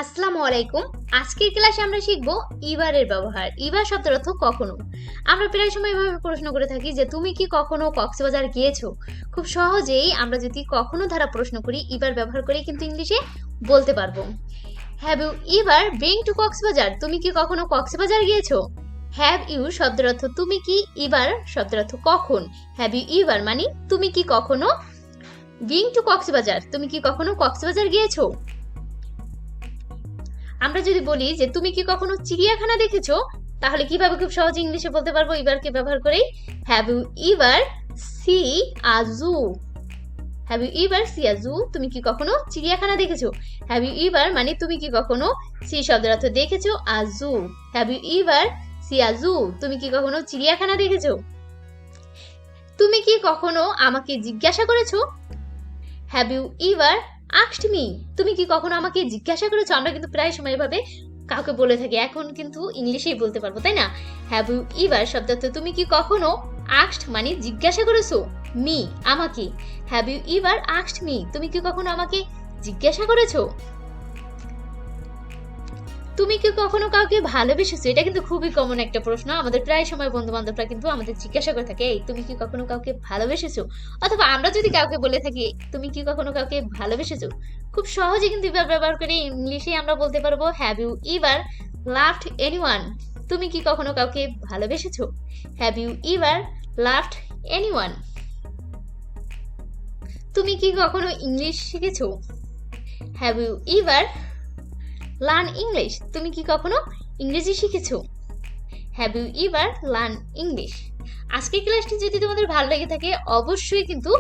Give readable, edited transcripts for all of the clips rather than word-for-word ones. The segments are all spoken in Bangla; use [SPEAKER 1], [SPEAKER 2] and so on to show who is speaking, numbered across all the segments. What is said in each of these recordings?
[SPEAKER 1] আসসালামু আলাইকুম। আজকের ক্লাসে আমরা শিখব ইবারের ব্যবহার। ইবার শব্দের অর্থ কখনো। আমরা প্রায় সময় এভাবে প্রশ্ন করে থাকি যে তুমি কি কখনো কক্সবাজার গিয়েছো? খুব সহজেই আমরা যদি কখনো দ্বারা প্রশ্ন করি ইবার ব্যবহার করে কিন্তু ইংলিশে বলতে পারবো। Have you ever being to Cox's Bazar? তুমি কি কখনো কক্সবাজার গিয়েছো? হ্যাভ ইউ শব্দের অর্থ তুমি কি, ইবার শব্দের অর্থ কখন। হ্যাভ ইউ ইভার মানে তুমি কি কখনো, বিং টু কক্সবাজার তুমি কি কখনো কক্সবাজার গিয়েছো। আমরা যদি বলি যে তুমি কি কখনো চিড়িয়াখানা দেখেছো, তাহলে কিভাবে খুব সহজে ইংলিশে বলতে পারবো ইবারকে ব্যবহার করেই। Have you ever see a zoo? Have you ever see a zoo? তুমি কি কখনো চিড়িয়াখানা দেখেছো। হ্যাভ ইউ ইভার মানে তুমি কি কখনো, সি শব্দের অর্থ দেখেছো, a zoo. Have you ever see a zoo? তুমি কি কখনো চিড়িয়াখানা দেখেছো। তুমি কি কখনো আমাকে জিজ্ঞাসা করেছো। Have you ever asked me? তুমি কি কখনো আমাকে জিজ্ঞাসা করেছো? আমরা কিন্তু প্রায় সময় এভাবে কাউকে বলে থাকি, এখন কিন্তু ইংলিশেই বলতে পারবো, তাই না। হ্যাভ ইউ ইভার শব্দ তুমি কি কখনো, আস্কড মানে জিজ্ঞাসা করেছো, মি আমাকে। Have you ever asked me? তুমি কি কখনো আমাকে জিজ্ঞাসা করেছো। তুমি কি কখনো কাউকে ভালোবেসেছো? এটা কিন্তু খুবই কমন একটা প্রশ্ন, আমাদের প্রায় সময় বন্ধু বান্ধবরা কিন্তু আমাদের জিজ্ঞাসা করে থাকে, এই তুমি কি কখনো কাউকে ভালোবেসেছো। অথবা আমরা যদি কাউকে বলে থাকি তুমি কি কখনো কাউকে ভালোবেসেছো, খুব সহজে কিন্তু এবার ব্যবহার করে ইংলিশে আমরা বলতে পারবো have you ever loved anyone? তুমি কি কখনো কাউকে ভালোবেসেছো। Have you ever loved anyone? তুমি কি কখনো ইংলিশ শিখেছো। Have you ever learn English? তুমি কি কখনো ইংরেজি শিখেছো। Have you ever learn English? আজকের ক্লাসটি যদি তোমাদের ভালো লেগে থাকে অবশ্যই কিন্তু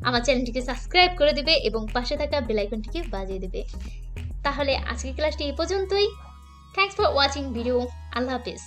[SPEAKER 1] আমার চ্যানেলটিকে সাবস্ক্রাইব করে দিবে এবং পাশে থাকা বেল আইকনটিকে বাজিয়ে দিবে। তাহলে আজকের ক্লাসটি এই পর্যন্তই। Thanks for watching video. আল্লাহ হাফেজ।